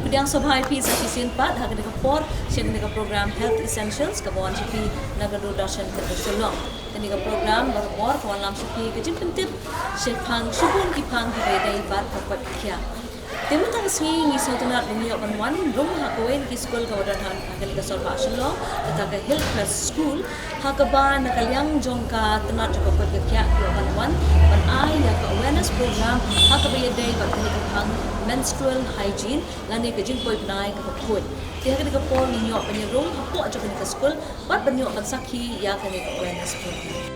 pedang sobhai pi sufficient pat hak dekat por sien dekat program health essentials ke bon pi nagado darshan ke shalom dekat program berpor kawan lam pi ke jim pentip sepang subun ki pang ki dai bat papat kya temu tang swing ni sotana dunia banwan rum hakoen ki school ka wadan hak dekat solha shalom dekat health plus school hak ba nakalyang jongka tenat papat kya ki banwan ban ai ya ka awareness program hak ba dai bat dekat pang menstrual hygiene lani ke Jinglehkhuid Bnai ke Jinglehkhuid. Dia kena kepol ninyok penyerung hapuk aja kena ke sekolah, bat penyok pensaki ya kena ke awareness program.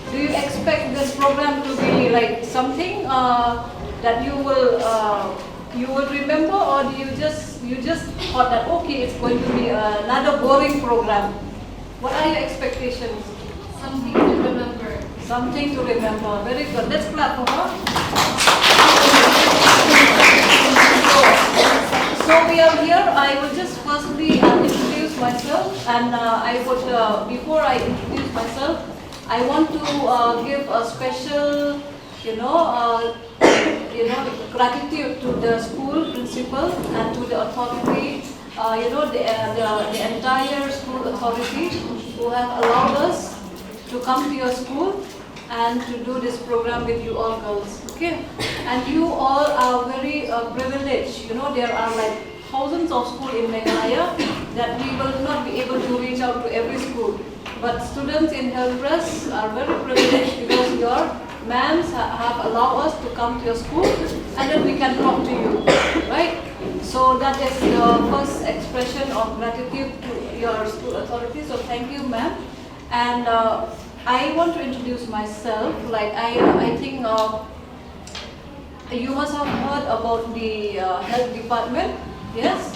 Do you expect this program to be like something that you will remember, or do you just thought that okay, it's going to be another boring program? What are your expectations? Something to remember. Something to remember. Very good. Let's clap for her. So we are here. I will just firstly introduce myself, and I would before I introduce myself, I want to give a special, gratitude to the school principal and to the authority, the entire school authority who have allowed us to come to your school and to do this program with you all girls. Okay, and you all are very privileged. There are like thousands of schools in Meghalaya that we will not be able to reach out to every school. But students in Health Press are very privileged because your ma'ams have allowed us to come to your school and then we can talk to you, right? So that is the first expression of gratitude to your school authority. So thank you, ma'am. And I want to introduce myself. Like I think you must have heard about the health department. Yes.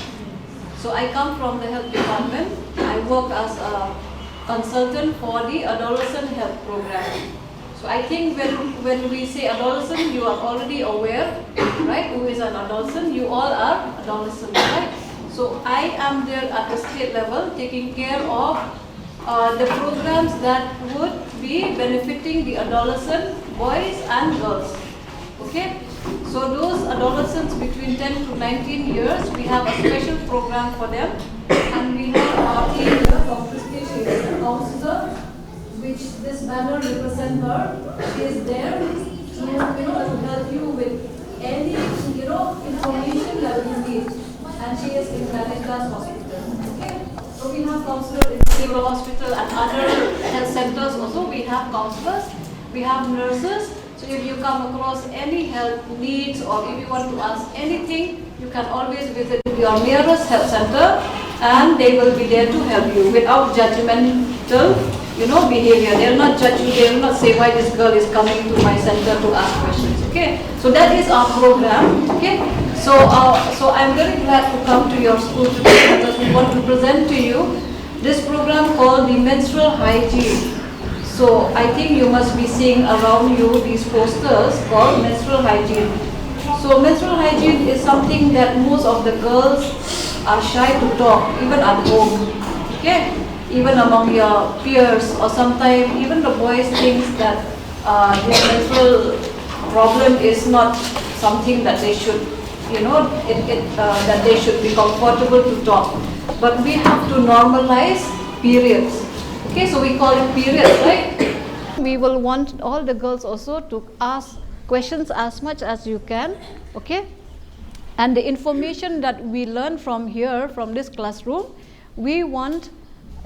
So I come from the health department. I work as a consultant for the adolescent health program. So I think when we say adolescent, you are already aware, right? Who is an adolescent? You all are adolescents, right? So I am there at the state level taking care of the programs that would be benefiting the adolescent boys and girls. Okay? So those adolescents between 10 to 19 years, we have a special program for them. And we have our leader, Dr. She is a counselor, which this banner represents her. She is there to help you with any information that you need. And she is in Malika's hospital. Okay? So we have counselors in Civil Hospital and other health centers also. We have counselors, we have nurses. So if you come across any health needs or if you want to ask anything, you can always visit your nearest health center and they will be there to help you without judgmental behavior. They will not judge you, they will not say why this girl is coming to my center to ask questions. Okay, so that is our program. Okay, so I'm very glad to come to your school today because we want to present to you this program called the menstrual hygiene. So I think you must be seeing around you these posters called menstrual hygiene. So menstrual hygiene is something that most of the girls are shy to talk, even at home. Okay, even among your peers, or sometimes even the boys thinks that their menstrual problem is not something that they should, that they should be comfortable to talk. But we have to normalize periods. Okay, so we call it periods, right? We will want all the girls also to ask questions as much as you can. Okay, and the information that we learn from here, from this classroom, we want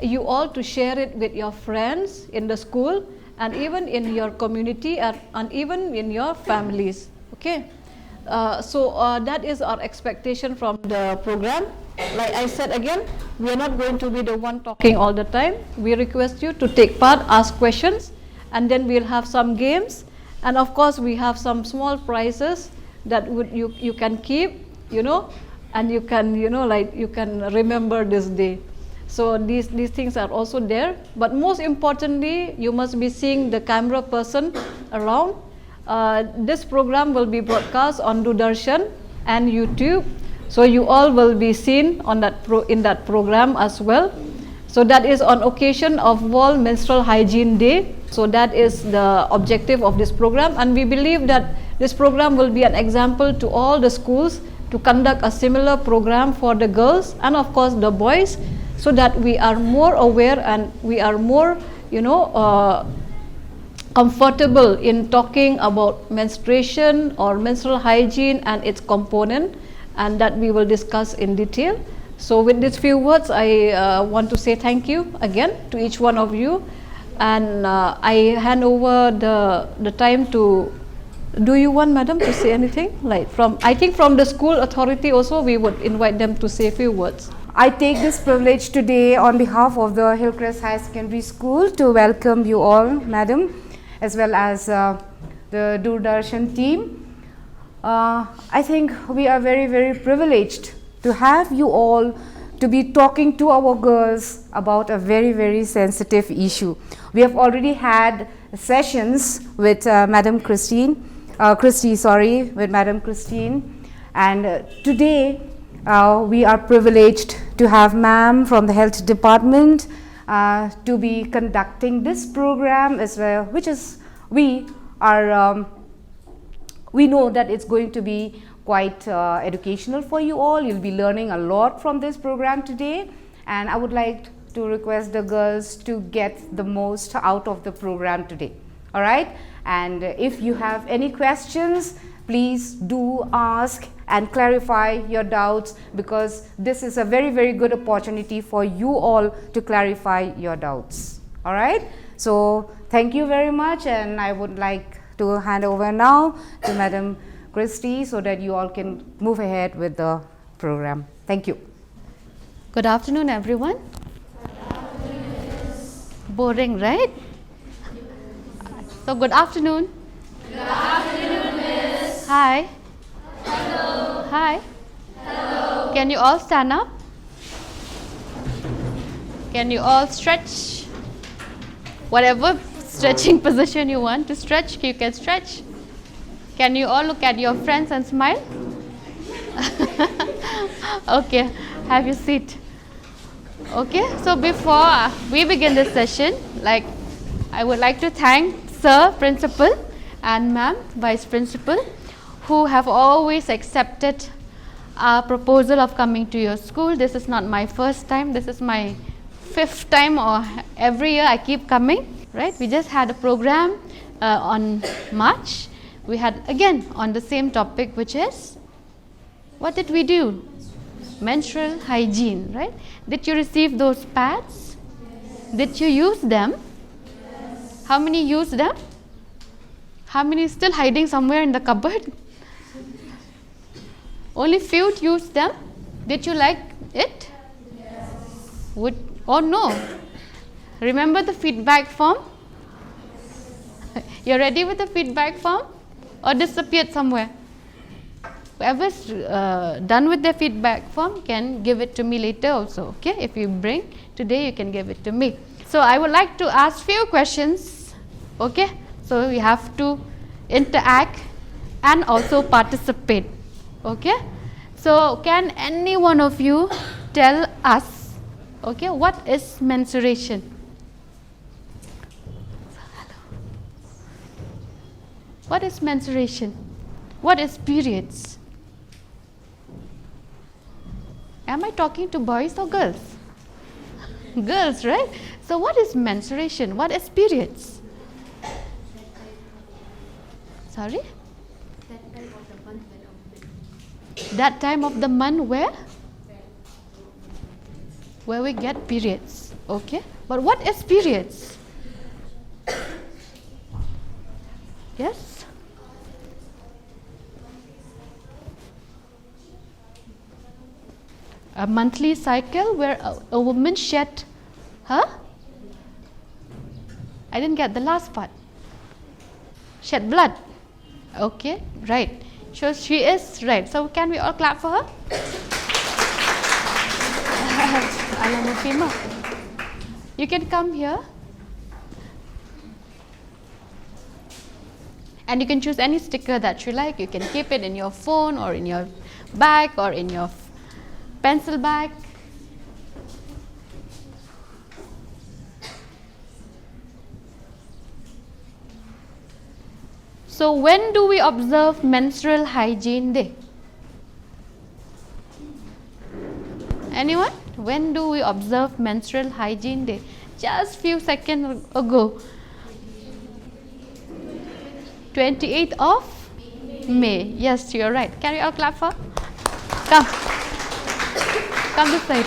you all to share it with your friends in the school, and even in your community, and even in your families. Okay, so that is our expectation from the program. Like I said again, we are not going to be the one talking all the time. We request you to take part, ask questions, and then we'll have some games, and of course we have some small prizes that you can keep, and you can, you can remember this day. So these things are also there, but most importantly, you must be seeing the camera person around. This program will be broadcast on Doordarshan and YouTube, so you all will be seen on in that program as well. So that is on occasion of World Menstrual Hygiene Day. So that is the objective of this program, and we believe that this program will be an example to all the schools to conduct a similar program for the girls and of course the boys, so that we are more aware and we are more, comfortable in talking about menstruation or menstrual hygiene and its component, and that we will discuss in detail. So with these few words, I want to say thank you again to each one of you, and I hand over the time to, do you want madam to say anything? Like I think from the school authority also, we would invite them to say a few words. I take this privilege today on behalf of the Hillcrest High Secondary School to welcome you all, madam, as well as the Doordarshan team. I think we are very, very privileged to have you all to be talking to our girls about a very, very sensitive issue. We have already had sessions with Madam Christie, with Madam Christine, and today we are privileged to have ma'am from the health department to be conducting this program as well, which is we know that it's going to be quite educational for you all. You'll be learning a lot from this program today, and I would like to request the girls to get the most out of the program today. All right, and if you have any questions, please do ask and clarify your doubts, because this is a very, very good opportunity for you all to clarify your doubts. All right, so thank you very much, and I would like to hand over now to Madam Christie so that you all can move ahead with the program. Thank you. Good afternoon, everyone. Boring, right? So good afternoon. Good afternoon, Miss. Hi. Hello. Hi. Hello. Can you all stand up? Can you all stretch? Whatever stretching position you want to stretch, you can stretch. Can you all look at your friends and smile? Okay, have your seat. Okay, so before we begin this session, I would like to thank Sir Principal and Ma'am Vice Principal, who have always accepted our proposal of coming to your school. This is not my first time, this is my 5th time, or every year I keep coming, right? We just had a program on March. We had again on the same topic, which is, what did we do? Menstrual hygiene, right? Did you receive those pads? Yes. Did you use them? Yes. How many used them? How many still hiding somewhere in the cupboard? Only few used them. Did you like it? Yes. Oh no. Remember the feedback form? You're ready with the feedback form? Or disappeared somewhere? Whoever's done with the feedback form can give it to me later also. Okay, if you bring today, you can give it to me. So I would like to ask few questions. Okay, so we have to interact and also participate. Okay, So can any one of you tell us, okay, what is menstruation? What is menstruation? What is periods? Am I talking to boys or girls? Girls, right? So what is menstruation? What is periods? Sorry? That time of the month where? Where we get periods. Okay. But what is periods? Yes? A monthly cycle where a woman shed, huh? I didn't get the last part. Shed blood. Okay, right. So she is right. So can we all clap for her? Alamufima. You can come here. And you can choose any sticker that you like. You can keep it in your phone or in your bag or in your pencil bag. So when do we observe Menstrual Hygiene Day? Anyone? When do we observe Menstrual Hygiene Day? Just few seconds ago. 28th of May. Yes, you're right. Can we all clap for? Come. Come this side.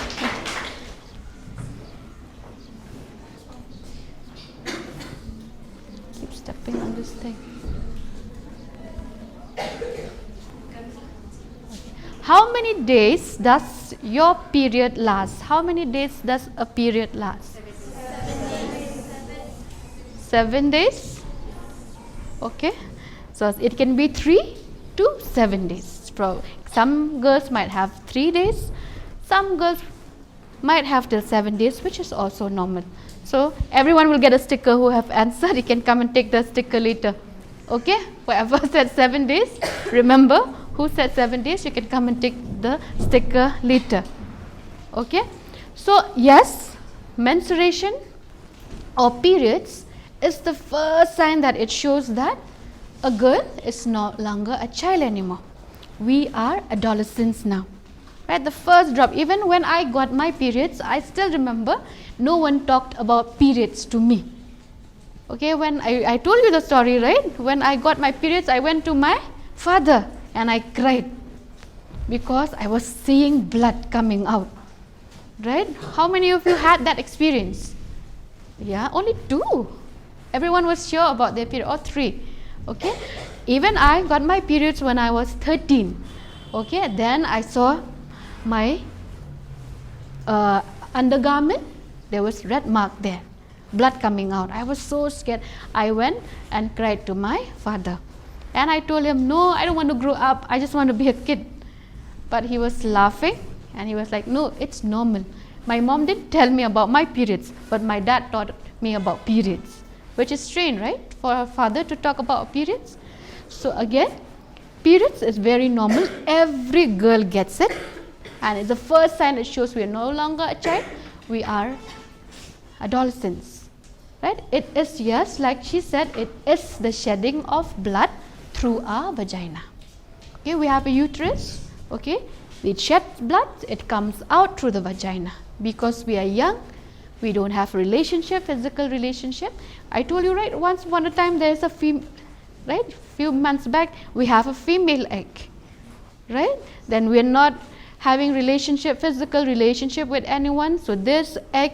Keep stepping on this thing. How many days does your period last? How many days does a period last? 7 days. Okay. So it can be 3 to 7 days. Some girls might have 3 days. Some girls might have till 7 days, which is also normal. So everyone will get a sticker who have answered. You can come and take the sticker later. Okay. Whoever said 7 days, remember who said 7 days, you can come and take the sticker later. Okay. So yes, menstruation or periods is the first sign that it shows that a girl is no longer a child anymore. We are adolescents now. Right, the first drop. Even when I got my periods, I still remember no one talked about periods to me. Okay, when I told you the story, right? When I got my periods, I went to my father and I cried because I was seeing blood coming out. Right? How many of you had that experience? Yeah, only 2. Everyone was sure about their period, or 3. Okay, even I got my periods when I was 13. Okay, then I saw my undergarment, there was red mark there, blood coming out. I was so scared. I went and cried to my father and I told him, no, I don't want to grow up, I just want to be a kid. But he was laughing and he was like, no, it's normal. My mom didn't tell me about my periods, but my dad taught me about periods, which is strange, right, for a father to talk about periods. So again, periods is very normal. Every girl gets it, and it's the first sign it shows we are no longer a child, we are adolescents. Right? It is, yes, like she said, it is the shedding of blood through our vagina. Okay, we have a uterus. Okay, it sheds blood, it comes out through the vagina. Because we are young, we don't have relationship, physical relationship. I told you, right, once upon a time there is a right, few months back, we have a female egg, right? Then we are not having relationship, physical relationship with anyone. So this egg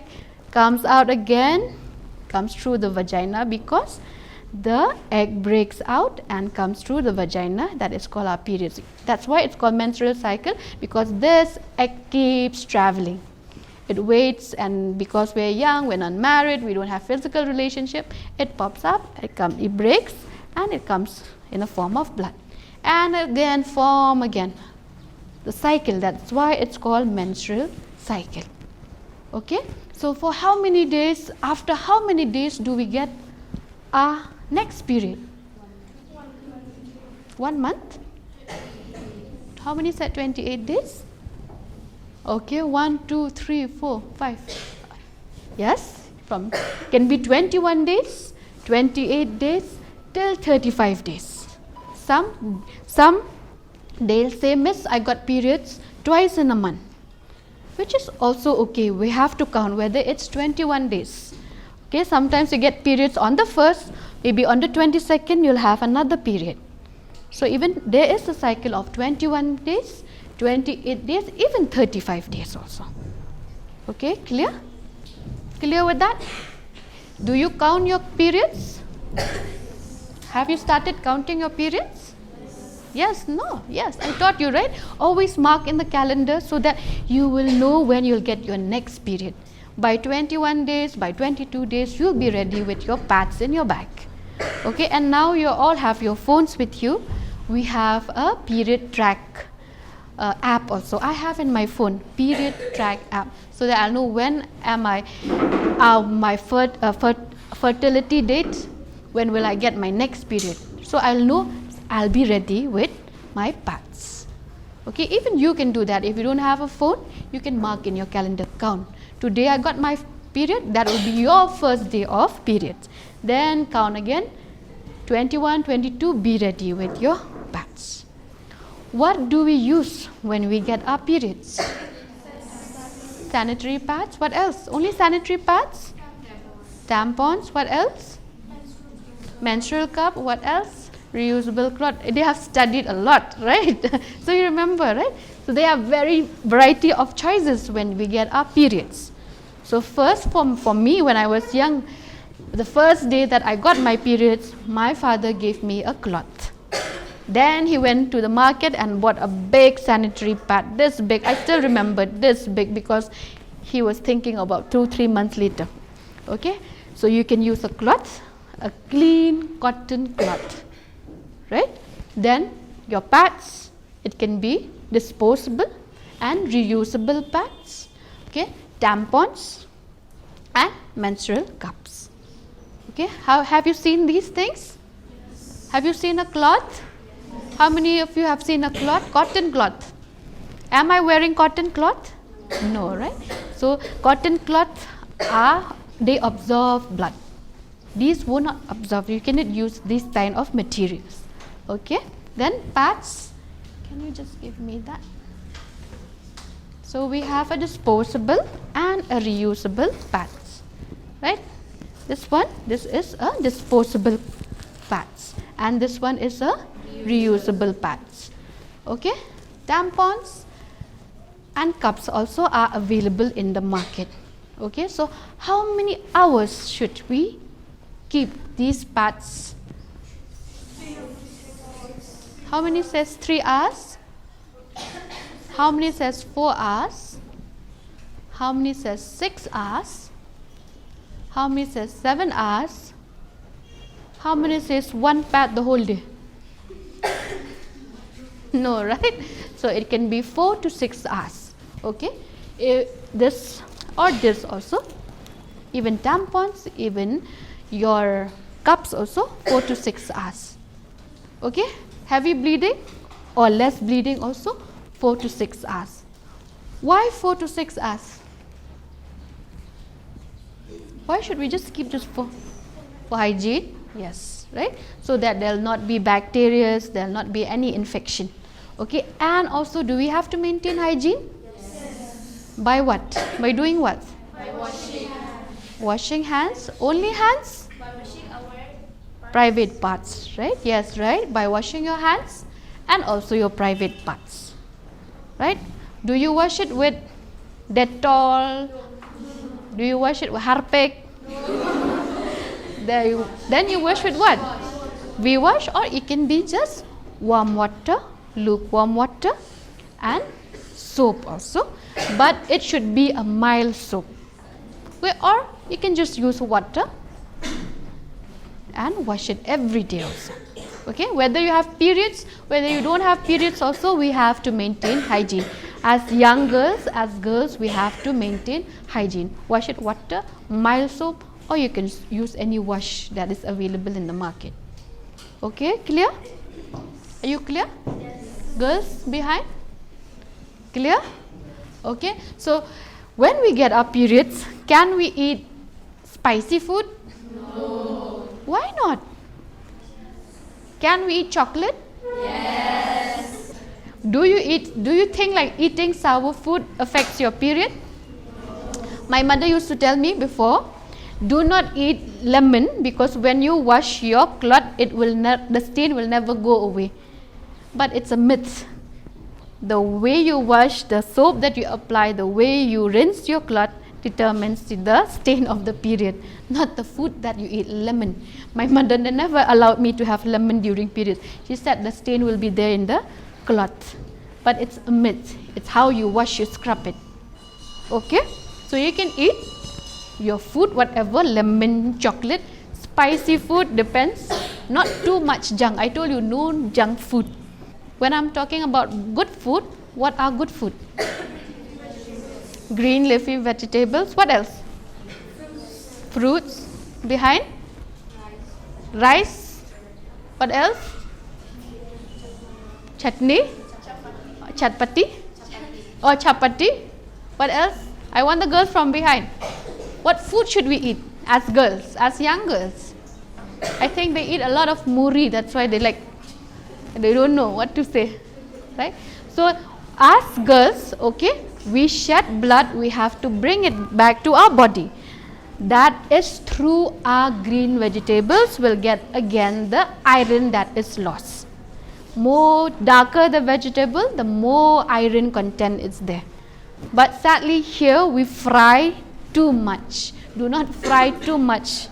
comes out again, comes through the vagina, because the egg breaks out and comes through the vagina. That is called our periods. That's why it's called menstrual cycle, because this egg keeps traveling. It waits, and because we're young, we're not married, we don't have physical relationship, it pops up, it breaks, and it comes in a form of blood. And again, form again. The cycle, that's why it's called menstrual cycle. Okay? So for how many days, after how many days do we get our next period? 1 month? How many said 28 days? Okay, 1, 2, 3, 4, 5. Yes, from can be 21 days, 28 days till 35 days. Some they'll say, Miss, I got periods twice in a month, which is also okay. We have to count whether it's 21 days. Okay, sometimes you get periods on the 1st, maybe on the 22nd you'll have another period. So even there is a cycle of 21 days, 28 days, even 35 days also. Okay, clear? Clear with that? Do you count your periods? Have you started counting your periods? Yes, no, yes, I taught you, right? Always mark in the calendar so that you will know when you'll get your next period. By 21 days, by 22 days, you'll be ready with your pads in your bag. Okay, and now you all have your phones with you. We have a period track app also. I have in my phone period track app, so that I'll know when am I my fertility date, when will I get my next period. So I'll know I'll be ready with my pads. Okay, even you can do that. If you don't have a phone, you can mark in your calendar, count. Today I got my period, that will be your first day of periods. Then count again, 21, 22, be ready with your pads. What do we use when we get our periods? Sanitary pads. What else? Only sanitary pads? Tampons. What else? Menstrual cup. What else? Reusable cloth. They have studied a lot, right? So you remember, right? So they have very variety of choices when we get our periods. So first for me, when I was young, the first day that I got my periods, my father gave me a cloth. Then he went to the market and bought a big sanitary pad, this big. I still remember this big because he was thinking about 2-3 months later. Okay, so you can use a cloth, a clean cotton cloth, right? Then your pads, it can be disposable and reusable pads. Okay, tampons and menstrual cups. Okay, how have you seen these things? Yes. Have you seen a cloth? How many of you have seen a cloth? Cotton cloth. Am I wearing cotton cloth? No, right? So cotton cloths they absorb blood. These will not absorb. You cannot use these kind of materials. Okay. Then pads. Can you just give me that? So we have a disposable and a reusable pads, right? This is a disposable pads, and this one is a reusable pads. Okay, tampons and cups also are available in the market. Okay, so how many hours should we keep these pads? How many says 3 hours? How many says 4 hours? How many says 6 hours? How many says 7 hours? How many says one pad the whole day? No, right? So it can be 4 to 6 hours. Okay, this or this also, even tampons, even your cups also 4 to 6 hours. Okay, heavy bleeding or less bleeding also 4 to 6 hours. Why 4 to 6 hours? Why should we just keep this for hygiene? Yes, right? So that there will not be bacteria, there will not be any infection. Okay, and also do we have to maintain hygiene? Yes. By what? By doing what? By washing. Washing hands? Only hands? By washing our private parts, right? Yes, right? By washing your hands and also your private parts, right? Do you wash it with Dettol? Do you wash it with Harpic? Then you wash with what? We wash, or it can be just warm water, lukewarm water and soap also, but it should be a mild soap. Or you can just use water and wash it every day also. Okay, whether you have periods, whether you don't have periods also, we have to maintain hygiene. As young girls, as girls, we have to maintain hygiene. Wash it water, mild soap, or you can use any wash that is available in the market. Okay, clear? Are you clear? Yes. Girls behind? Clear? Okay, so when we get our periods, can we eat spicy food? No. Why not? Can we eat chocolate? Yes. Do you think like eating sour food affects your period? My mother used to tell me before, do not eat lemon because when you wash your cloth, the stain will never go away. But it's a myth. The way you wash, the soap that you apply, the way you rinse your cloth determines the stain of the period, not the food that you eat. Lemon. My mother never allowed me to have lemon during periods. She said the stain will be there in the cloth. But it's a myth. It's how you wash, you scrub it. Okay? So you can eat your food, whatever, lemon, chocolate, spicy food, depends. Not too much junk. I told you, no junk food. When I'm talking about good food, what are good food? Green leafy vegetables. What else? Fruits. Behind? Rice. What else? Chutney. Chatpati. Or chapati. What else? I want the girls from behind. What food should we eat as girls, as young girls? I think they eat a lot of muri. That's why they don't know what to say, right? So as girls, okay, we shed blood, we have to bring it back to our body. That is through our green vegetables, we'll get again the iron that is lost. More darker the vegetable, the more iron content is there. But sadly here we fry too much. Do not fry too much.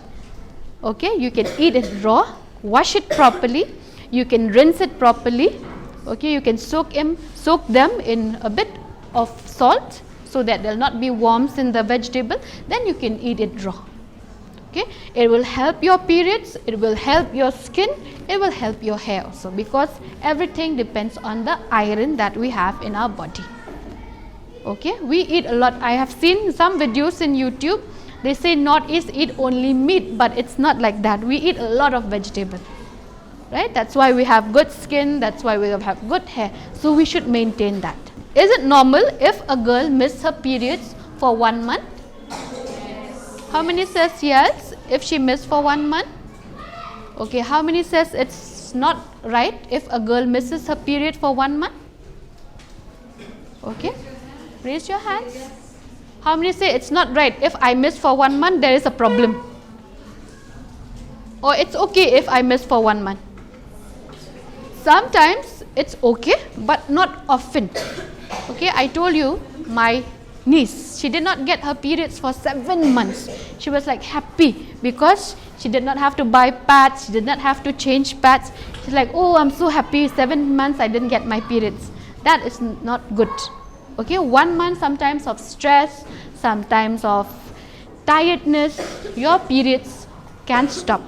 Okay, you can eat it raw, wash it properly, you can rinse it properly. Okay, you can soak them in a bit of salt so that there will not be worms in the vegetable. Then you can eat it raw. Okay, it will help your periods, it will help your skin, it will help your hair also, because everything depends on the iron that we have in our body. Okay, we eat a lot. I have seen some videos in YouTube. They say Northeast eat only meat, but it's not like that. We eat a lot of vegetable, right? That's why we have good skin. That's why we have good hair. So we should maintain that. Is it normal if a girl misses her periods for 1 month? Yes. How many says yes if she misses for 1 month? Okay, how many says it's not right if a girl misses her period for 1 month? Okay. Raise your hands. How many say it's not right? If I miss for 1 month, there is a problem. Or it's okay if I miss for 1 month. Sometimes it's okay, but not often. Okay, I told you, my niece, she did not get her periods for 7 months. She was like happy because she did not have to buy pads, she did not have to change pads. She's like, oh, I'm so happy, 7 months I didn't get my periods. That is not good. Okay, 1 month sometimes of stress, sometimes of tiredness, your periods can stop,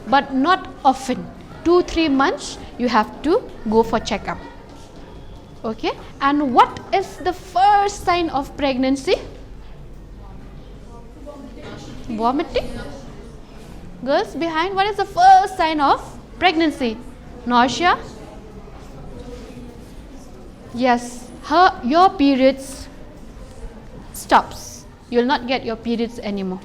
but not often. 2-3 months you have to go for checkup. Okay, and what is the first sign of pregnancy? Vomiting. Girls behind, what is the first sign of pregnancy? Nausea. Yes, your periods stops. You will not get your periods anymore.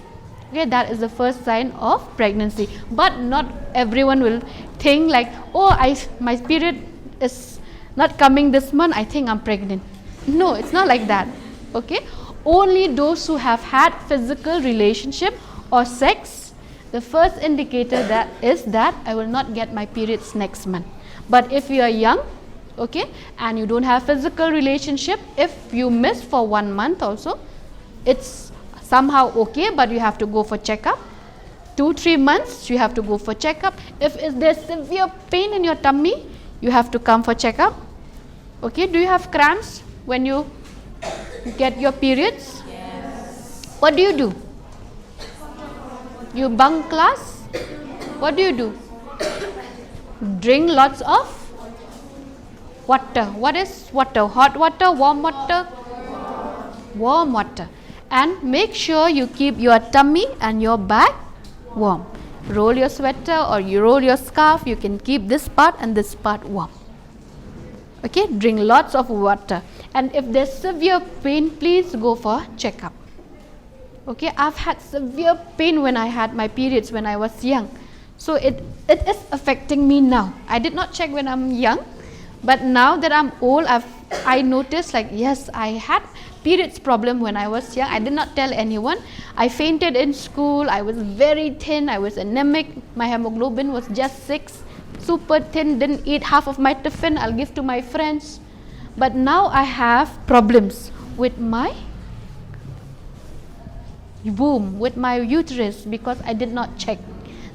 Okay, that is the first sign of pregnancy. But not everyone will think like, oh, my period is not coming this month, I think I'm pregnant. No, it's not like that. Okay, only those who have had physical relationship or sex, the first indicator that is that I will not get my periods next month. But if you are young, okay, and you don't have physical relationship, if you miss for 1 month also, it's somehow okay, but you have to go for checkup. 2-3 months you have to go for checkup. If there's severe pain in your tummy, you have to come for checkup. Okay, do you have cramps when you get your periods? Yes. What do? You bunk class? What do? Drink lots of water. What is water? Hot water, warm water? Warm water. And make sure you keep your tummy and your back warm. Roll your sweater or you roll your scarf. You can keep this part and this part warm. Okay, drink lots of water. and if there's severe pain, please go for checkup. Okay, I've had severe pain when I had my periods when I was young, so it is affecting me now. I did not check when I'm young, but now that I'm old, I noticed like, yes, I had periods problem when I was young. I did not tell anyone. I fainted in school. I was very thin. I was anemic. My hemoglobin was just 6, super thin. Didn't eat half of my tiffin. I'll give to my friends. But now I have problems with my womb, with my uterus, because I did not check.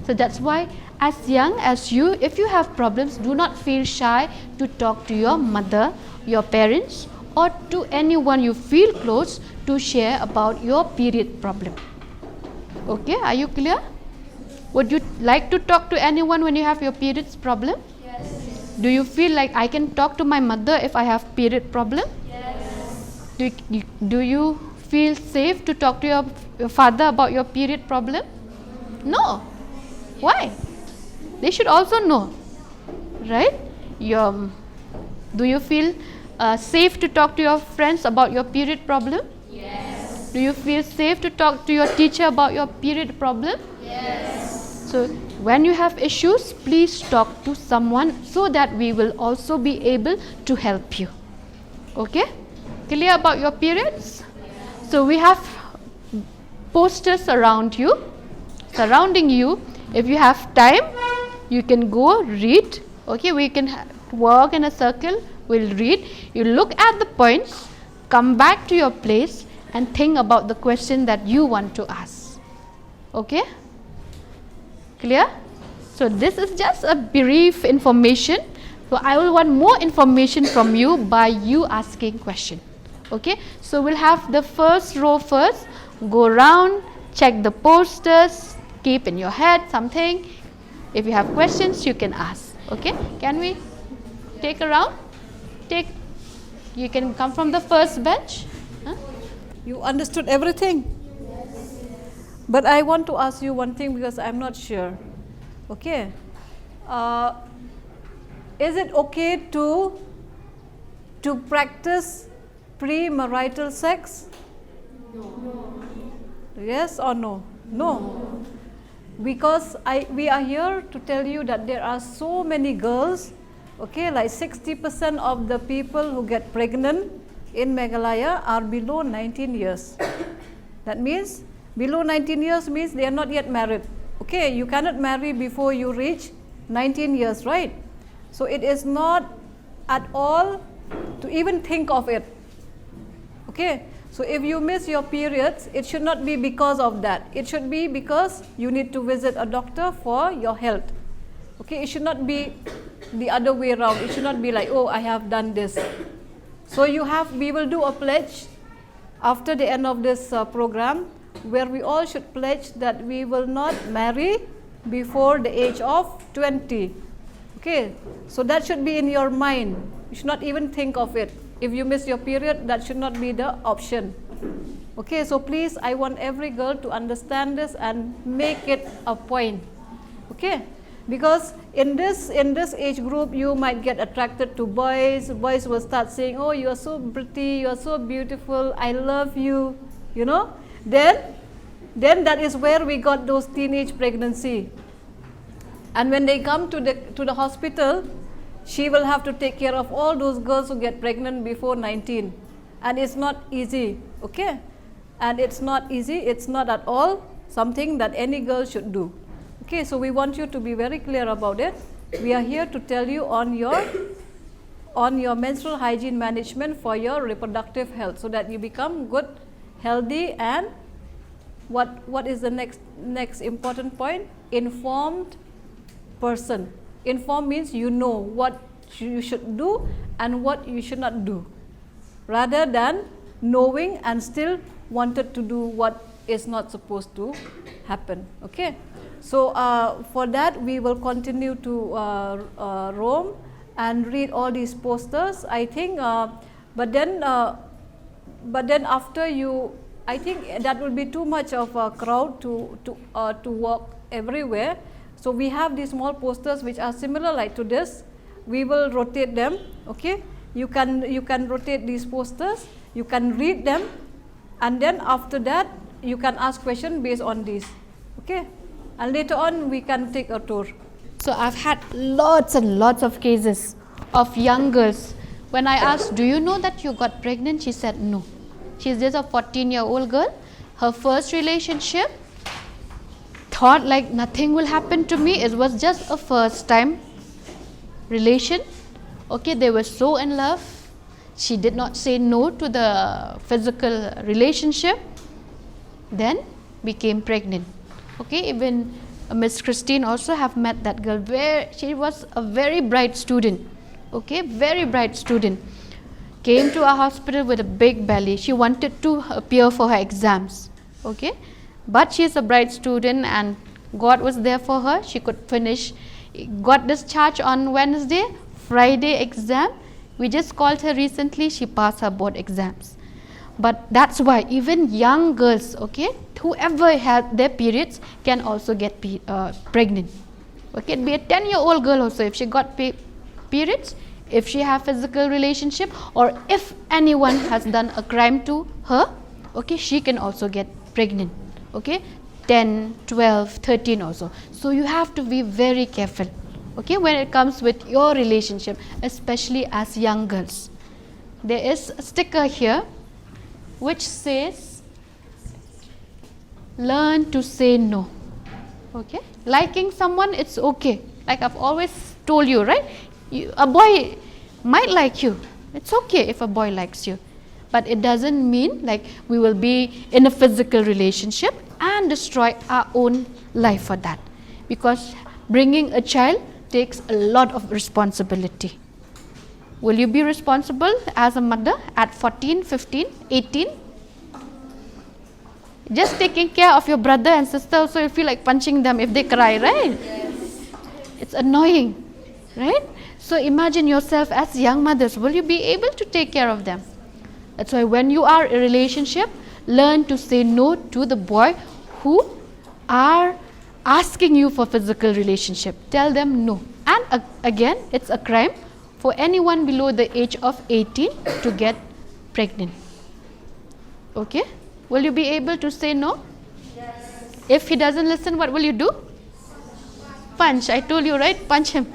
So that's why, as young as you, if you have problems, do not feel shy to talk to your mother, your parents, or to anyone you feel close to share about your period problem. Okay, are you clear? Would you like to talk to anyone when you have your periods problem? Yes. Do you feel like I can talk to my mother if I have period problem? Yes. Do you feel safe to talk to your father about your period problem? No. Why? They should also know, right? Do you feel safe to talk to your friends about your period problem? Yes. Do you feel safe to talk to your teacher about your period problem? Yes. So when you have issues, please talk to someone so that we will also be able to help you. Okay? Clear about your periods? So we have posters surrounding you. If you have time, you can go read. Okay, we can walk in a circle. We'll read. You look at the points, come back to your place, and think about the question that you want to ask. Okay? Clear? So this is just a brief information. So I will want more information from you by you asking question. Okay? So we'll have the first row first. Go around, check the posters, keep in your head something. If you have questions, you can ask. Okay? Can we take a round? You can come from the first bench. Huh? You understood everything? But I want to ask you one thing because I'm not sure. Okay? Is it okay to practice premarital sex? No. Yes or no? No. Because we are here to tell you that there are so many girls, okay, like 60% of the people who get pregnant in Meghalaya are below 19 years. That means below 19 years means they are not yet married. Okay, you cannot marry before you reach 19 years, right? So it is not at all to even think of it. Okay, so if you miss your periods, it should not be because of that. It should be because you need to visit a doctor for your health. Okay, it should not be the other way around. It should not be like, oh, I have done this. So we will do a pledge after the end of this program, where we all should pledge that we will not marry before the age of 20. Okay, so that should be in your mind. You should not even think of it. If you miss your period, that should not be the option. Okay, so please, I want every girl to understand this and make it a point. Okay, because in this age group, you might get attracted to boys. Boys will start saying, oh, you are so pretty, you are so beautiful, I love you, you know. Then that is where we got those teenage pregnancy. And when they come to the hospital, she will have to take care of all those girls who get pregnant before 19. And it's not easy, okay? And it's not easy, it's not at all something that any girl should do. Okay, so we want you to be very clear about it. We are here to tell you on your menstrual hygiene management for your reproductive health, so that you become good, healthy, and what is the next important point? Informed person. Informed means you know what you should do and what you should not do, rather than knowing and still wanted to do what is not supposed to happen. Okay, so for that we will continue to roam and read all these posters, I think, but then after you, I think that will be too much of a crowd to walk everywhere. So we have these small posters which are similar like to this. We will rotate them, okay? you can rotate these posters, you can read them, and then after that you can ask questions based on this. Okay, and later on we can take a tour. So I've had lots and lots of cases of young girls. When I asked, do you know that you got pregnant? She said no. She's just a 14-year-old girl. Her first relationship, thought like nothing will happen to me. It was just a first time relation. Okay, they were so in love. She did not say no to the physical relationship. Then became pregnant. Okay, even Miss Christine also have met that girl where she was a very bright student. Okay, very bright student. Came to a hospital with a big belly. She wanted to appear for her exams. Okay, but she is a bright student and God was there for her. She could finish. Got discharged on Wednesday. Friday exam. We just called her recently. She passed her board exams. But that's why even young girls, okay, whoever had their periods can also get pregnant. Okay, it be a 10-year-old girl also, if she got periods, if she have physical relationship, or if anyone has done a crime to her, okay, she can also get pregnant. Okay, 10, 12, 13 also. So you have to be very careful, okay, when it comes with your relationship, especially as young girls. There is a sticker here which says learn to say no. Okay, liking someone, it's okay. Like I've always told you, right? A boy might like you. It's okay if a boy likes you, but it doesn't mean like we will be in a physical relationship and destroy our own life for that, because bringing a child takes a lot of responsibility. Will you be responsible as a mother at 14, 15, 18? Just taking care of your brother and sister also, you feel like punching them if they cry, right? Yes. It's annoying, right? So imagine yourself as young mothers. Will you be able to take care of them? That's why when you are in a relationship, learn to say no to the boy who are asking you for physical relationship. Tell them no. And again, it's a crime for anyone below the age of 18 to get pregnant. Okay? Will you be able to say no? Yes. If he doesn't listen, what will you do? Punch. I told you, right? Punch him.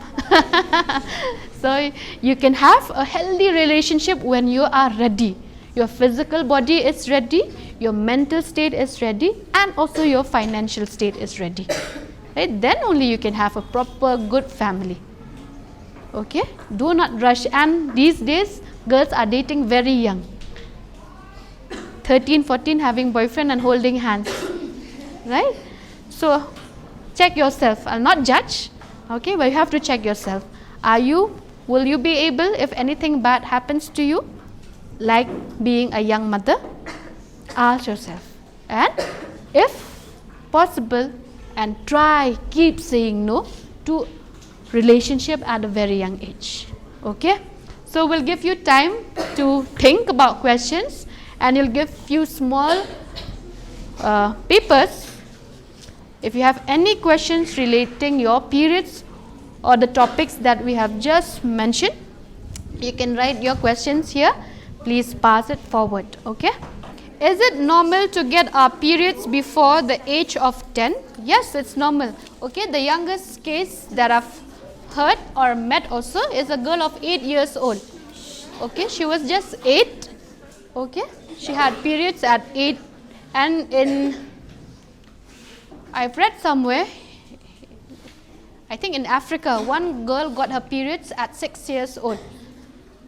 So you can have a healthy relationship when you are ready. Your physical body is ready, your mental state is ready, and also your financial state is ready. Right? Then only you can have a proper good family. Okay? Do not rush. And these days, girls are dating very young. 13, 14, having boyfriend and holding hands. Right? So, check yourself. I'll not judge. Okay? But you have to check yourself. Will you be able, if anything bad happens to you, like being a young mother? Ask yourself. And if possible, and keep saying no to relationship at a very young age. Okay? So we'll give you time to think about questions, and you'll give few small papers. If you have any questions relating your periods or the topics that we have just mentioned, you can write your questions here. Please pass it forward. Okay? Is it normal to get our periods before the age of 10? Yes, it's normal. Okay, the youngest case that I've heard or met also is a girl of 8 years old. Okay, she was just 8. Okay, she had periods at 8, and I've read somewhere, I think in Africa, one girl got her periods at 6 years old.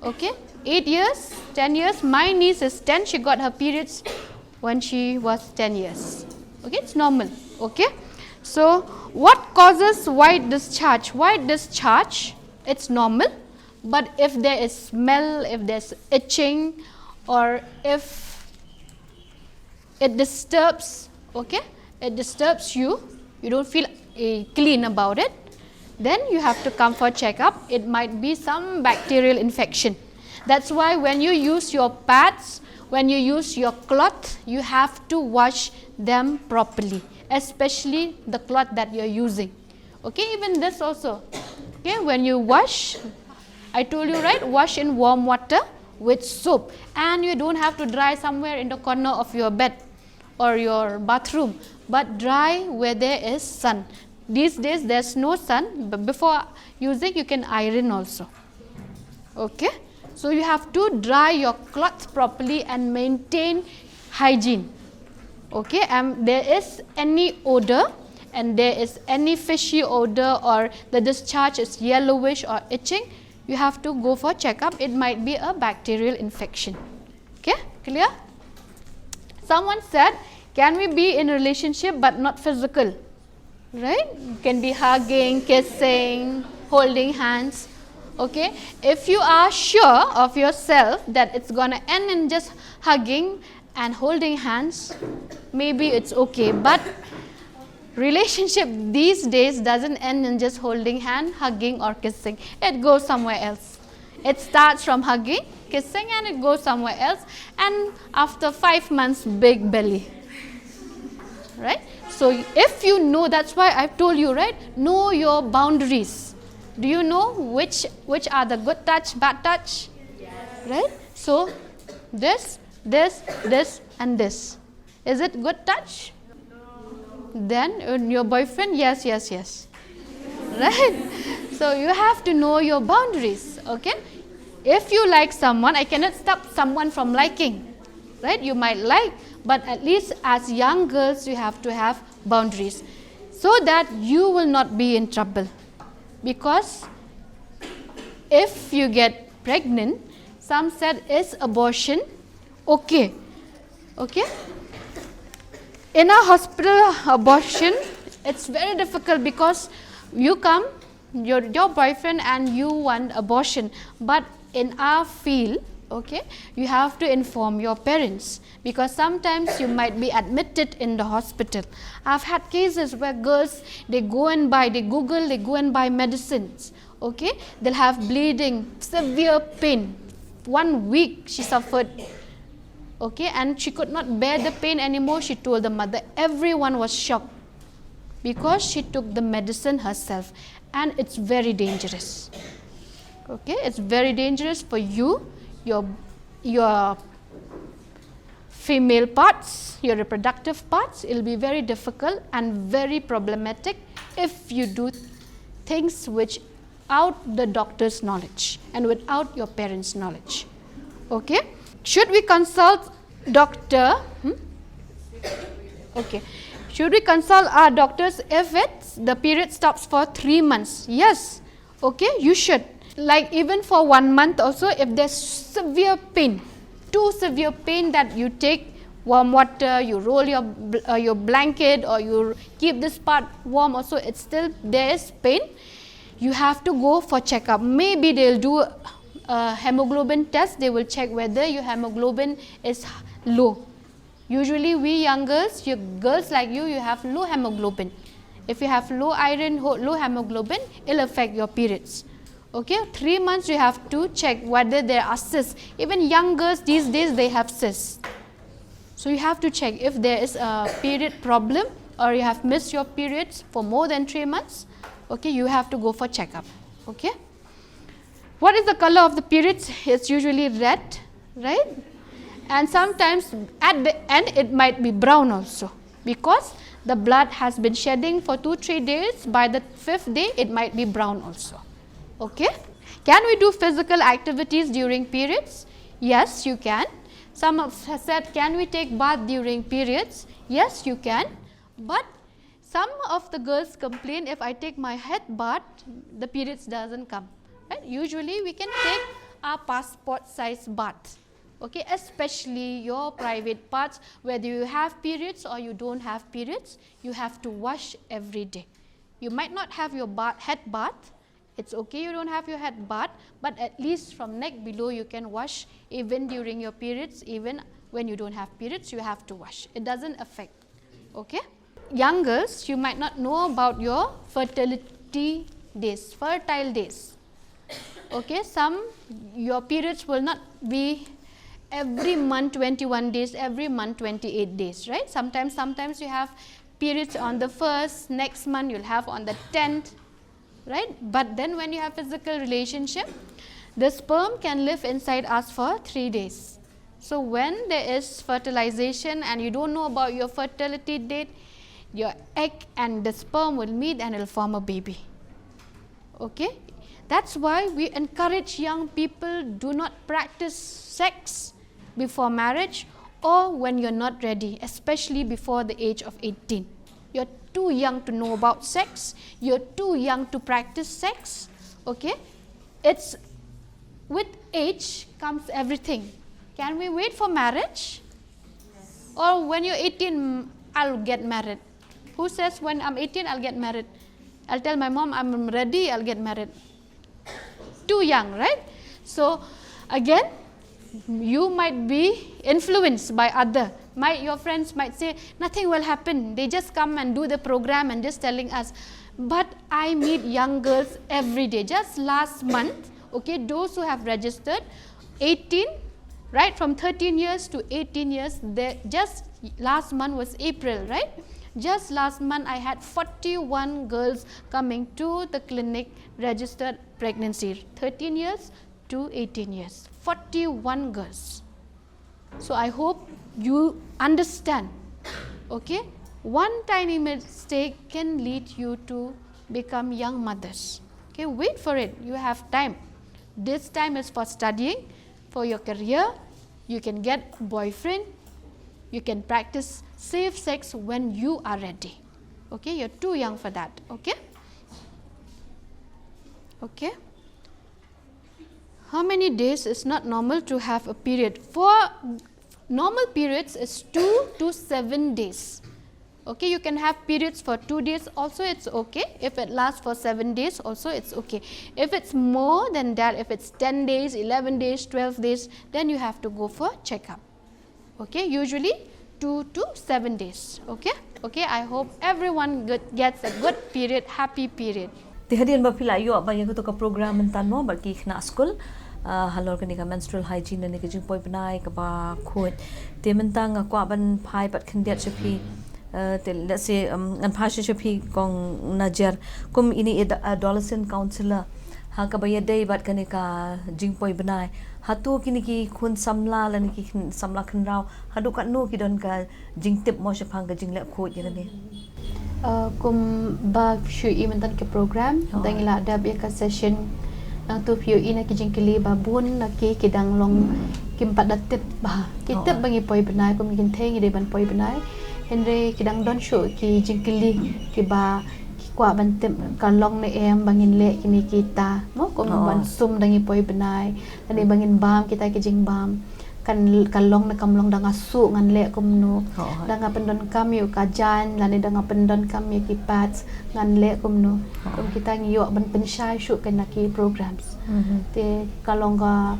Okay, 8 years, 10 years. My niece is 10. She got her periods when she was 10 years. Okay, it's normal. Okay, so what causes white discharge? White discharge, it's normal. But if there is smell, if there's itching, or if it disturbs, okay, it disturbs you, you don't feel clean about it, then you have to come for checkup. It might be some bacterial infection. That's why when you use your pads, when you use your cloth, you have to wash them properly, especially the cloth that you're using. Okay, even this also. Okay, when you wash, I told you, right, wash in warm water with soap, and you don't have to dry somewhere in the corner of your bed or your bathroom, but dry where there is sun. These days there's no sun, but before using you can iron also. Okay, so you have to dry your clothes properly and maintain hygiene. Okay, and there is any odor and there is any fishy odor or the discharge is yellowish or itching, you have to go for checkup. It might be a bacterial infection. Okay, clear? Someone said, can we be in a relationship but not physical? Right? Can be hugging, kissing, holding hands. Okay, if you are sure of yourself that it's gonna end in just hugging and holding hands, maybe it's okay, but relationship these days doesn't end in just holding hand, hugging or kissing. It goes somewhere else. It starts from hugging, kissing, and it goes somewhere else, and after 5 months, big belly. Right? So if you know, that's why I've told you, right, know your boundaries. Do you know which are the good touch, bad touch? Yes. Right? So this, and this. Is it good touch? Then your boyfriend, yes. Right? So you have to know your boundaries. Okay? If you like someone, I cannot stop someone from liking. Right? You might like, but at least as young girls, you have to have boundaries so that you will not be in trouble. Because if you get pregnant, some said, is abortion okay? Okay? In a hospital abortion, it's very difficult because you come, your boyfriend and you want abortion, but in our field, okay, you have to inform your parents because sometimes you might be admitted in the hospital. I've had cases where girls, they go and buy medicines, okay, they'll have bleeding, severe pain. 1 week she suffered, okay, and she could not bear the pain anymore. She told the mother. Everyone was shocked because she took the medicine herself, and it's very dangerous. Okay, it's very dangerous for you, your female parts, your reproductive parts. It will be very difficult and very problematic if you do things without the doctor's knowledge and without your parents' knowledge. Okay, should we consult doctor? Okay, should we consult our doctors if the period stops for 3 months? Yes. Okay, you should. Like even for 1 month also, if there's severe pain, too severe pain that you take warm water, you roll your blanket, or you keep this part warm also, it's still there is pain, you have to go for checkup. Maybe they'll do a hemoglobin test. They will check whether your hemoglobin is low. Usually we young girls, girls like you have low hemoglobin. If you have low iron, low hemoglobin, it'll affect your periods. Okay, 3 months you have to check whether there are cysts. Even young girls these days, they have cysts. So you have to check if there is a period problem or you have missed your periods for more than 3 months. Okay, you have to go for checkup. Okay. What is the color of the periods? It's usually red, right? And sometimes at the end it might be brown also because the blood has been shedding for 2-3 days. By the 5th day, it might be brown also. Okay. Can we do physical activities during periods? Yes, you can. Some have said, can we take bath during periods? Yes, you can. But some of the girls complain, if I take my head bath, the periods doesn't come. Right? Usually we can take a passport size bath. Okay, especially your private parts, whether you have periods or you don't have periods, you have to wash every day. You might not have your head bath. It's okay you don't have your head bath, but at least from neck below you can wash even during your periods. Even when you don't have periods, you have to wash. It doesn't affect. Okay. Young girls, you might not know about your fertility days, fertile days. Okay, your periods will not be every month 21 days, every month 28 days, right? Sometimes you have periods on the 1st, next month you'll have on the 10th, right? But then when you have physical relationship, The sperm can live inside us for 3 days. So when there is fertilization and you don't know about your fertility date, your egg and the sperm will meet and it will form a baby. Okay, that's why we encourage young people, do not practice sex before marriage or when you're not ready, especially before the age of 18. You're too young to know about sex, you're too young to practice sex. Okay, it's with age comes everything. Can we wait for marriage? Yes. Or when you're 18, I'll get married. Who says when I'm 18, I'll get married? I'll tell my mom I'm ready, I'll get married. Too young, right? So again, you might be influenced by other. Your friends might say, nothing will happen. They just come and do the program and just telling us. But I meet young girls every day. Just last month, okay, those who have registered, 18, right, from 13 years to 18 years, just last month was April, right? Just last month I had 41 girls coming to the clinic registered pregnancy, 13 years to 18 years, 41 girls. So I hope you understand, okay? One tiny mistake can lead you to become young mothers. Okay, wait for it, you have time. This time is for studying, for your career. You can get a boyfriend, you can practice safe sex when you are ready. Okay, you're too young for that. Okay. Okay. How many days is not normal to have a period? For normal periods is 2 to 7 days. Okay, you can have periods for 2 days also, it's okay. If it lasts for 7 days also, it's okay. If it's more than that, if it's 10 days, 11 days, 12 days, then you have to go for checkup. Okay, usually 2 to 7 days. Okay, okay, I hope everyone gets a good period, happy period. Tihadian ba pila yo ba yang ka program mentan mo ba ki khna school halor ka ni ka menstrual hygiene ni ka jing poi Bnai ka ba khot te mentang kwa ban phai pat khandiat chapi te let's say an phasha chapi kong najar kum ini adolescent counselor ha ka ba yadai bat ka ni ka jing poi Bnai hatu kini ki khun samla lan ki samla khnrau hadu ka nu ki don ka jing tip mo shapang ka Jinglehkhuid ya ni kum ba shu mentan ke program dangila ada ka session tu piu ina ki jingkeli ba bun na ki kidang long kimpat datip ba kitip bangi poi Bnai kum kin theng ide ban poi Bnai henre kidang don shu ki jingkeli ki ba ki kwa ban tip kalong ne em bangin le kini kita mo kum ban sum dangi poi Bnai ani bangin bam kita ki jing bam kan kalong na kamlong danga su ngan le kumno danga pendon kami kajan lani danga pendon kami kipats ngan le kumno kum kita ngiyo ban pensyai syu kan ki programs te kalong ga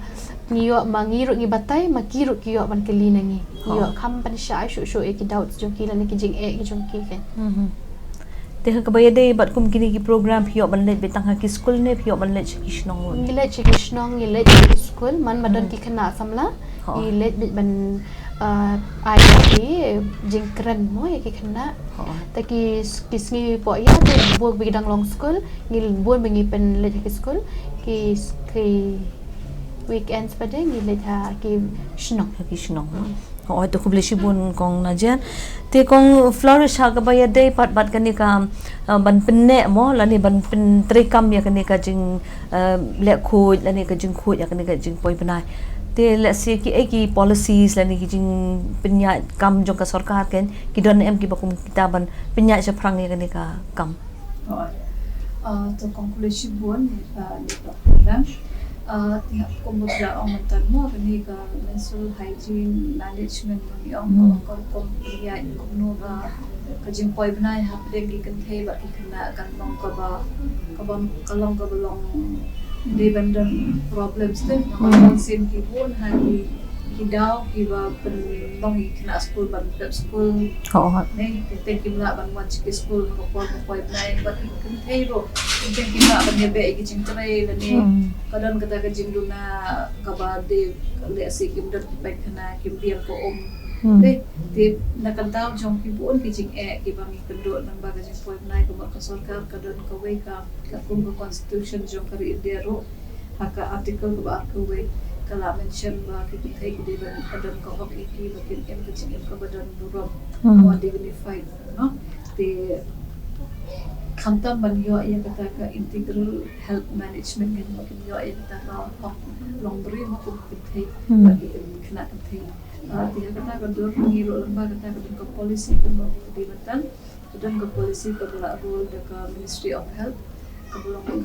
ngiyo mangiru ngi batai makiru kiyo ban kelina ngi ngiyo kam pensyai syu e ki daud jongki lani ki jing ki jongki kan te ka ba yadai bat kum kini ki program pio ban le betang ha ki school ne pio ban le chi snong ngile chi snong ngile chi school man madon ki khana samla ilet bit ban IIT jingkran mo ki khana ta ki kisngi po ya te bo bidang long school ngil bon bengi pen le ki school ki weekends pade ngile ha ki snong to khub leshi bun kong najan te kong flourish ha ka ba ya dei pat bat kani ka ban pinne mo lani ban pin trikam ya kani ka jing Jinglehkhuid lani ka Jinglehkhuid ya kani ka jing poi Bnai te let's say ki policies lani ki jing pinya kam jong ka sarkar ken ki don em ki bakum kitaban pinya cha phrang ya kani ka kam to conclusion bun ni program tiap komodra ong mentan mo kani ka menstrual hygiene management ni ong ko ya no ga ka jing poi Bnai ha pde ki kan thei ba ki khana kan long ka ba kalong ka belong di bandan problems tu orang sim ki pun hari hidau ki ba pen long ki kena school ban prep school ni te ki mula ban wan ki school ko poi Bnai ba ki kan thei ro te ki mula ban ye be ki jing trai ni kadon kata ka jing duna ka ba de le si kim dot ki baik kana kim biam ko te nakan taw jong ki pun ki jing ki ba mi pendot nang ba ka jing poi Bnai ko ba ka sarkar kadon ka we ka kum ko constitution jong kari dia ro haka artikel ke aku we kalau mention ba kita take di badan kohok iki makin em kecil ke badan buruk mau dignified no di kantam ban yo yang kata ke integral health management yang makin yo yang kata ka long beri makin kita bagi kena kita dia kata ka dur ngiro lembaga kata ka polisi ke di Banten dan ke polisi ke role ke Ministry of Health kebetulan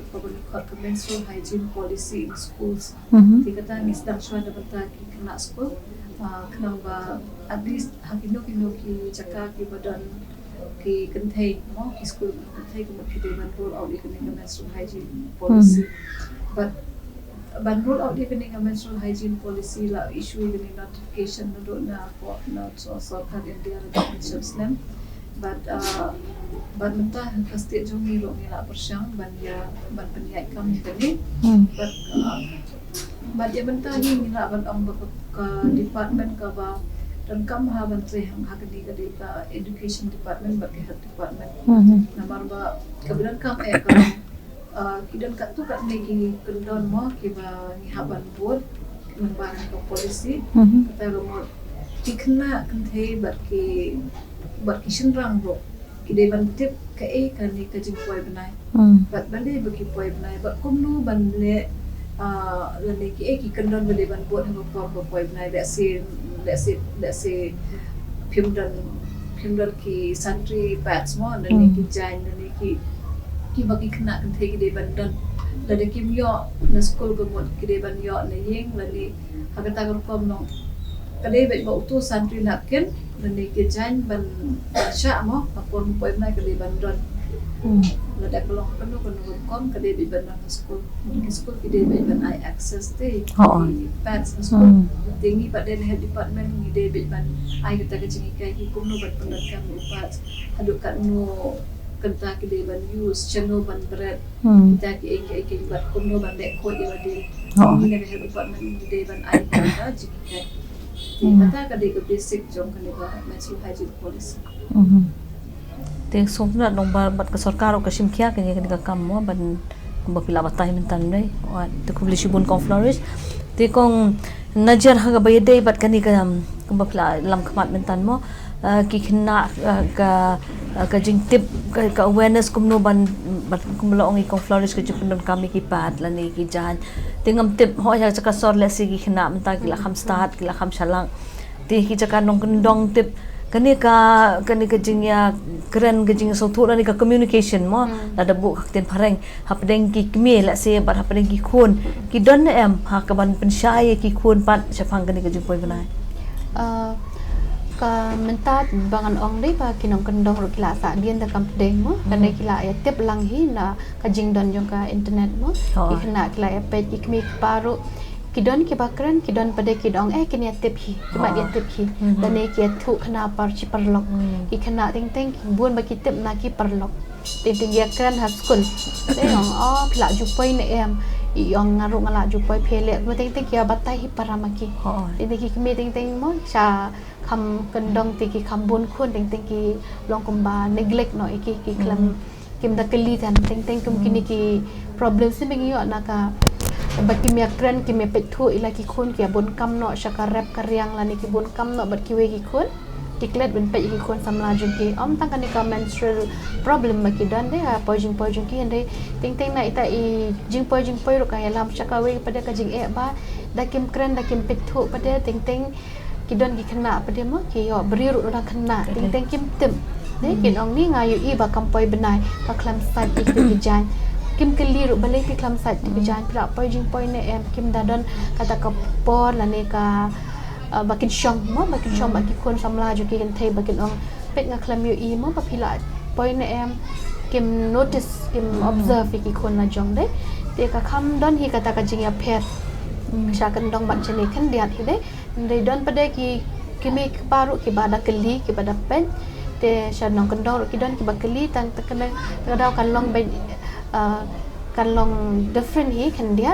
ke menstrual hygiene policy in schools. Dia kata ni sedang suara dapat kena school, kena at least hakino ki cakap ki badan ki contain, mo ki school contain kemudian kita roll out ikut menstrual hygiene policy. But ban roll out ikut menstrual hygiene policy lah issue ini notification na ko not so kan India regulations them. But mentah pasti jom ni lo ngelak persiang ban peniyai kami tadi. But dia mentah ni ngelak ban ke department ke ba dan kam ha menteri hang hakni ke education department ke health department. Namar ba kebetulan kam kidan kat tu kat ni kendon mo ki ba ni haban board lembaga ke polisi kata remote dikena kentai bat kishin rang bro kide ban tip ka kan ni ka jing poi Bnai bat bale bagi poi Bnai bat kumnu ban le le ki kendon bale ban buat ha ko poi Bnai let's say pimdan ki santri pats mo dan ni ki jain dan ni ki bagi kena kan kide ban dan dan ki yo na school ko mod kide ban yo na yeng la ni hagata ko no kade bet ba utu santri nakken dan ni ke jan ban sya mo apon poi Bnai kade ban don la da ko kono kom kade be ban na school kade be ban I access te pats school tingi ba den health department ni de be ban ai kata ke jingi kai ki kumno ban pendakan upat aduk kat no kenta kade ban use channel ban bread kita ki ek bat kumno ban de ko de ni ne health department ni de ban ai kata jingi kai kata kade ke basic jom kane ba menstrual hygiene policy te somna nong bat ke sarkar ka simkia ke ka kam mo ban bapila batay mentan dai wa te ko blisibun kon flourish te kong najar ha ba yede bat kani ka bapila lam khamat mentan mo ki khna ka jing tip ka awareness kumno ban bat kumlo ongi kon flourish ke jupun kami ki pat lani ki jan tingam tip ho ya ka sor le si ki khna mentan ki la kham start ki la kham shalang te ki jaka nong kendong tip kani ka jingya keren ke jingya sotu ni ka communication mo ada bu ten pareng hapdeng ki kme la se bat hapdeng ki khun ki don em ha ka ban pensyai ki khun pat chapang kani ka jupoi Bnai ka mentat bangan ong dei pa kinong kendong ro kila sa dian da kam deng mo kan kila ya tip lang hi na ka jing don jong ka internet mo ikna kila ya page ikmi paru kidon ki bakran kidon pada kidong kini tip hi cuma dia tip hi dan ki thu khna par chi parlok ki khna ting ting bun ba ki tip na ki parlok ting ting ya kran ha school te ong pla jupai ne em iong ngaru ngala jupai phele mo ting ting ki batai hi paramaki ting ki kmi ting ting mo cha kham kendong ti ki kham bun khun ting ting ki long kumba neglect no ki klam kim da kali tan ting ting kum kini ki problem si mengi yo na ka baki mi akran ki me pethu ila ki khun ki bon kam no shaka rap karyang lani ki bon kam no bat ki we ki khun ki klet ben pe ki khun samla jun ki tam kan ka menstrual problem ma ki dan de pojing ki ande ting ting na ita I jing poi ro ka lam shaka we pada ka jing ba da kim kran da kim pethu pada ting ting ki don ki khna pada mo ki yo beri ru dah khna ting ting kim tim ne ki ong ni ngayu I ba kam poi Bnai ka klam sai ki jan kim keli ru balik ki klam sat di jan pula pojing poi ne em kim dadon kata ka por la ne ka bakin shong baki kon samla ju ki kan thai bakin ong pet nga klam yu I mo ba pila poi ne em kim notice kim observe ki kon na jong de te ka kham don hi kata ka jing ya pet sha kan dong ban chene kan dia hi de don pade ki kimi paru ki bada keli ki bada pen te sha nong kan dong ki don ki ba keli tang takana kadau kan long ben kan long different hi kan dia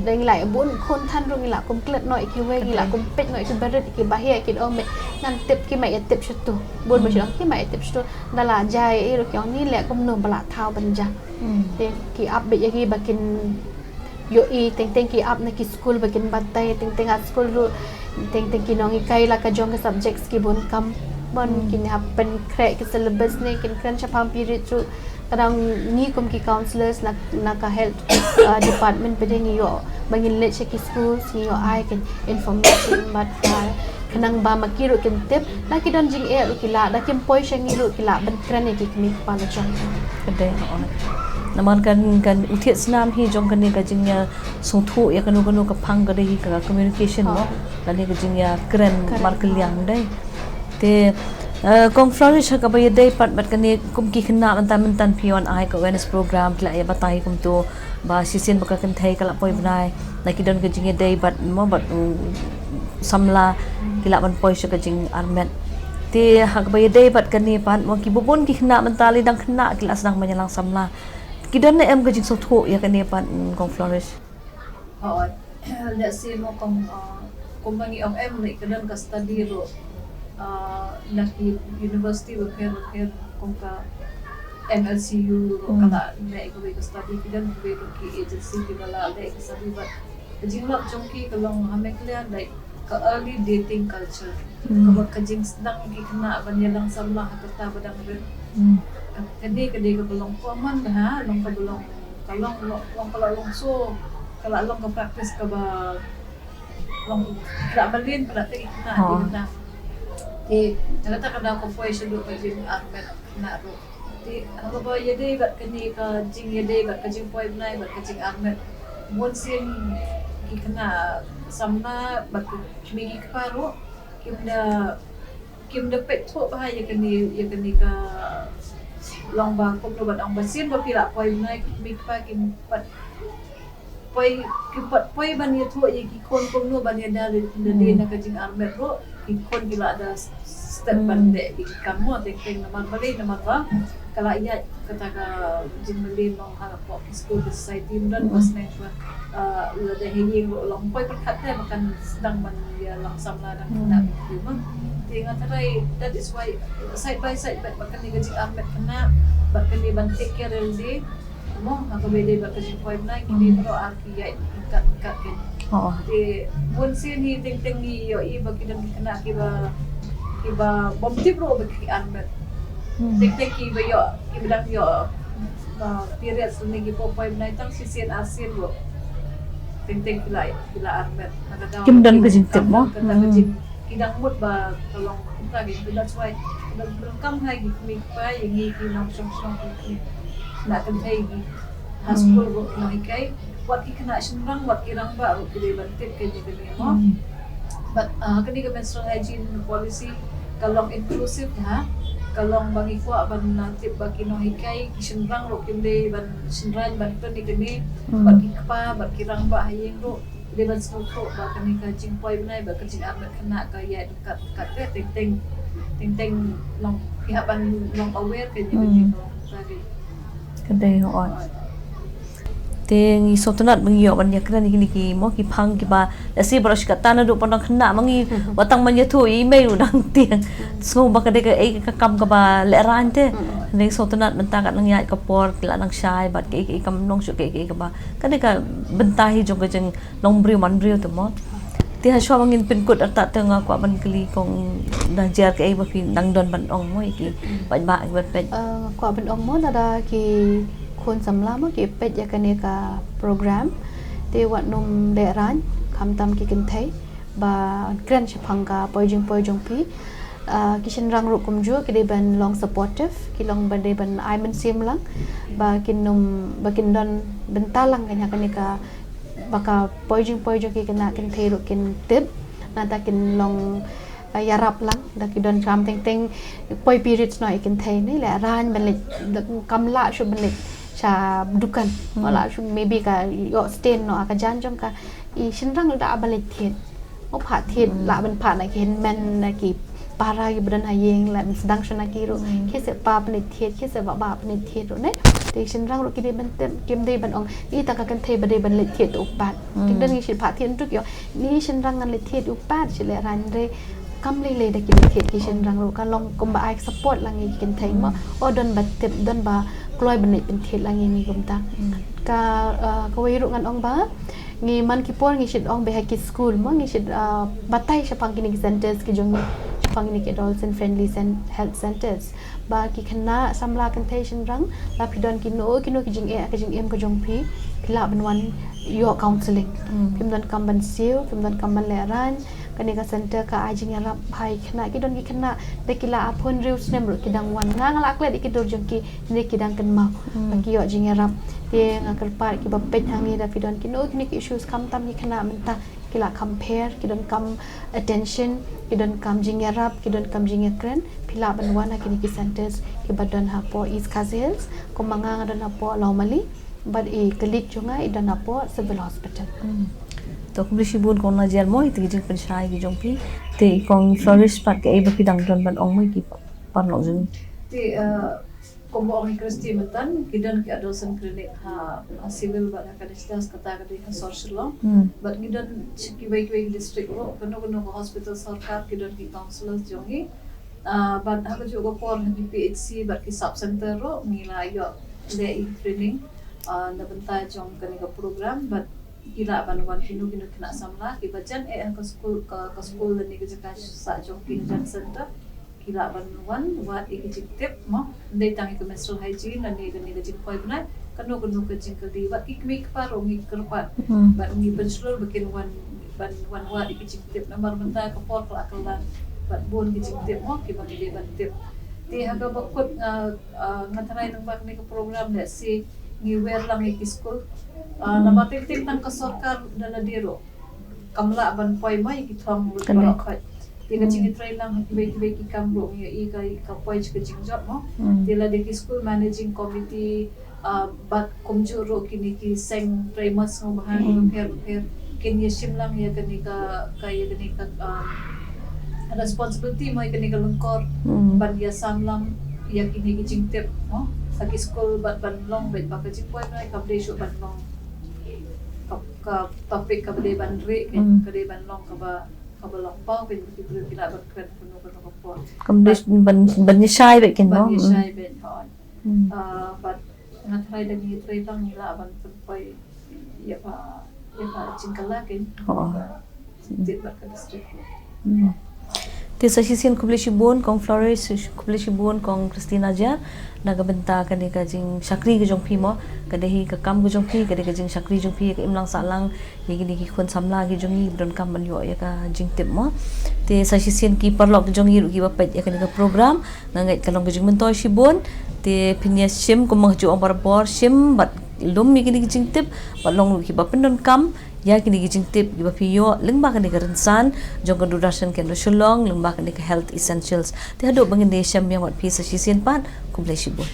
deng lai bun kon than rung ila kum klet noi ki we ila kum pet noi ki barat ki bahia ki om nan tip ki mai tip shutu bun ba jang ki mai tip shutu dala jai ro ki ni le kum no bala thau ban ja te ki up be ki bakin yo teng ki up na ki school bakin batay teng at school ru teng ki nong ikai la ka jong ka subjects ki bon kam bon kin happen crack ki syllabus ne kin kan chapam period ru kadang ni kom ki counselors na ka health department pedeng yo bangin let ki school ni yo ai kin information but kanang ba makiru kin tip na ki don jing ru kila da kim poi shangi ru kila ban kran ki mi pa la jong Kedai naman kan utiat senam hi jong kan ni ka jingnya sungthu ya kanu ka phang ka dei ka communication no kan ni ka jingnya keren markeliang dai te kong flourish ka ba dei pat kan ni kum ki khna mentan pion ai ka awareness program kla ya batai kum tu ba sisin ba ka kan thai kala poi Bnai na ki don ka jingnya dei bat mo bat samla kila ban poi ka jing armet ti hak ba dei bat kan ni pat mo ki bubon ki khna mentali dang khna kila sedang menyalang samla kidon na em ka jing sungthu ya kan ni pat kong flourish let's say mo company of em like kadang ka study ro naki university wakil kung ka MLCU ro kala na ikaw ka study kadang ko ki agency ki bala like study but jinglok chongki kalong hameklia like ka early dating culture kabag ka jing sedang ki kena banyalang samlah kata badang rin kadi ka belong kuaman ha long ka belong kalong long kalong so kala long ka practice ka ba long kala balin para te ikna di na ti nagata kada ko po siya do ka jing armet na ro ti ano ba yede bat kani ka jing yede bat ka jing poy Bnai bat ka jing armet mon sin kikna samna bat kimi ki paro kim da pet tho ba ya kani ka long bang kom no bat ang basin ba pila poy Bnai mi pa kim pat poy ban ya tho ya ki kon kom no ban ya da na ka jing armet ro ki kon bila ada step ban de ki kamu teng naman bali naman ba kala iya kata ka jing melin long ha po school society dan was na la de hingi long poy perkata makan sedang man ya langsam la dan kena cuma tinga tarai that is why side by side but makan ni gajing armet kena makan ni ban take care di mo ako bede ba kasi poy Bnai kini pero arki ya kat ken di pun sin ni ting ni yo i ba kidan kena kiba bom tibro ba ki armet ting ki ba yo kibdang yo period suni gi poy Bnai tang sisian asin ro ting kila armet nagadaw kimdan ka jing tip mo kidang mut ba tolong kita gitu that's why berkam hai gi pa yang gi nong song ki na kan thai gi hospital ro no ikai wat ki kena shinrang wat ki rang ba ro ki bantit ke ni mo but kani ka menstrual hygiene policy kalong inclusive ha kalong bangi ko ban natip ba ki no ikai ki shinrang ro ki ban shinran ban to ni kani ba ki pa ba ki rang ba hayeng ro di ban smoke ba kani ka jing poy Bnai ba ka jing armet kena ka ya dekat ting long ihaban long aware ke ni ko tadi kedai te ngi sotonat mengi yo ban yakran ni ki mo ki phang ki ba asi brush ka tan do pon khna mangi watang man yathu email udang tiang so ba ka de ka kam ka ba le ran te ngi sotonat benta ka nang ya ka por la nang shai bat ke kam nong su ke ka ba ka de ka benta hi jong ka jeng long bri man bri to mo ti ha sho mangin pin kut ata te nga kwa ban kli kong na jar ke ba fi nang don ban ong mo ki ba ba pe kwa ban ong mo da kiคนสำลักเมื่อกี้เป็ดยากันเนกาโปรแกรมเทวันนมเดรันคำตามกินไทยบาเกรนชพังกาปอยจงพีกิฉันรังรุกมจัวกิเดบันลองสปอร์ตกิลองบันเดบันไอมันเซียมลังบากินนมบากินดอนบันตาลังกันยากันเนกาบากาปอยจงกิกันนากินเทรุกินติบนาตากินลองยารับลังดักดอนคำเต็งปอยปีริตหน่อยกินไทยนี่แหละร้านบันเล็กกำละชุบบันเล็กชาdukan wala maybe ka yo stain no aka jan jom ka I shinrang da abalit thiet mo pha thiet la ban pha na ken men na ki para gi bran hayeng la sedang shona ki ro ke se pa balit thiet ke se ba balit thiet ro ne te shinrang ro ki de ban tem kim de ban ong I ta ka kan the ba de ban lit thiet upat tik dan gi shin pha thiet tuk yo ni shinrang an lit thiet upat chile ran re kam le da ki thiet ki shinrang ro ka long kom ba ai support lang gi ken thai mo o don ba tip don ba kloi benit pentit langi ni gumta ka wairu ngan ong ba ngi man ki por ngi shit ong be haki school mo ngi shit batai shapang kini centers ki jong shapang ni ki adolescent friendly health centers ba ki khana samla contation rang la pidon ki no ki jing em ko jong pi kila banwan yo counseling pim don kam ban siu pim don kam ban leran kani ka center ka ajing arab bhai khana ki don ki khana de kila apon reus nem ro kidang wan ngang la kle ki dor jong ki ne kidang kan ma ki yo jing arab te ngakal par ki bapet hangi da pidon ki no ki issues kam tam ki khana menta kila compare ki don kam attention ki don kam jing arab ki don kam jing ekran pila banwan kini ki centers ki badon ha po is kazels ko manga don ha po normally but klik junga idan ha po civil hospital to kumlishi bun kong na jel mo iti jing penshai ki jong pi te kong flourish pat ke iba pidang don ban ong mo ki pan lo jung Ti kombo ong Kristi metan gidan ki adolescent clinic ha civil ba ka distas kata ka di social law but gidan ki wei district lo kono hospital sarkar gidan ki counselors jongi but ha ko jogo por di PHC but ki sub center ro ngila yo le training na bentai jong kani ka program but kila ban kinu kena samla ki bajan ka school ni ke jaka sa jong ki center kila ban wat iki tip mo dei tangi ke menstrual hygiene ni ke Jinglehkhuid Bnai kanu ke Jinglehkhuid wat ik make parong ik kerpat ban ni pensulur bikin wan wat iki tip nomor bentai ka por ka akalan bat bon ki tip mo ki ban di ban tip ti haga bakut ngatarai nang bak ni ke program le si ngiwer lang iki school nama ting tang kasorkar dala diro kamla ban poi mai ki thong ba khat tiga chini try lang kibai ki kamro i ka poi ke jingjot mo tila de ki school managing committee bat komjo ro kini ki seng primas ngo bahan her kini sim lang ya kini ka responsibility mai kini ka lengkor ban ya samlang ya kini ki jingtep mo sa school ban long bet ba ka Jinglehkhuid Bnai ka de show ban long ka topik ka de ban re ka de ban long ka ba long pa ben ki bru kila ban kren kuno ko po kam des ban ni shai bet ken mo ban shai ben hon but ngatrai de ni trai tang ni la ban pai ya pa Jinglehkhuid ken dit ba ka district ti sa sisin kumlishi bun kong Flores kumlishi bun kong Christina jar nagabenta kani ka jing sakri ka jong pi mo kadehi ka kam ka jong pi kade ka jing sakri jong pi ka imlang salang yegi ki khon samla ki jongi don kam ban yo ya ka jing tip mo te sa sisin ki parlok jong yi ki bapet ya kani ka program nangai kalong ka jing mentoy shi bun te pinya sim ko mangju ang barbor sim bat lum mi ki jing tip balong ki bapen don kam ya kini gijing tip giba piyo lengba kani karensan jong kan dudashan ken shulong lengba kani ka health essentials ti hado bangin de syam yang wat pi sa sisian pan kumleshi bun